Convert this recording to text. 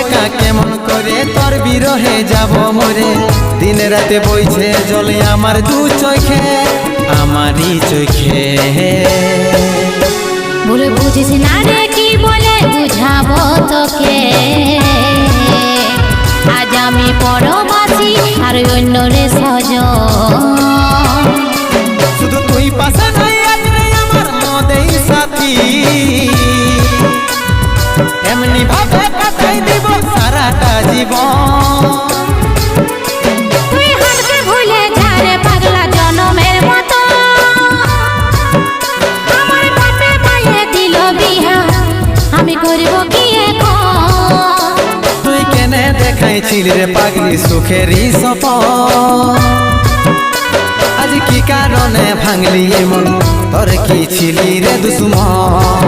একা কেমন করে তোর বিরহে যাব মরে। দিন রাতে বইছে জলে আমার দু চোখে, আমারই চোখে। বলে বুঝিস না রে কি বলে বুঝাবো তোকে, আজ আমি পরবাসী আর অন্য রে সজন। শুধু তুই পাশে নাই আজ রে আমার মদেই সাথী, এমনি ভাবে কাটাই দিব সারাটা জীবন। তুই হারতে ভুলে যা রে পাগলা জনমের মতো, আমার বাপে মায়ে দিল বিহা, আমি করব কি এখন? তুই কেনে দেখাইছিলি রে পাগলি সুখেরই সপন, আজ কি কারণে ভাঙলি মন, তোর কি ছিলি রে দুশ্মন?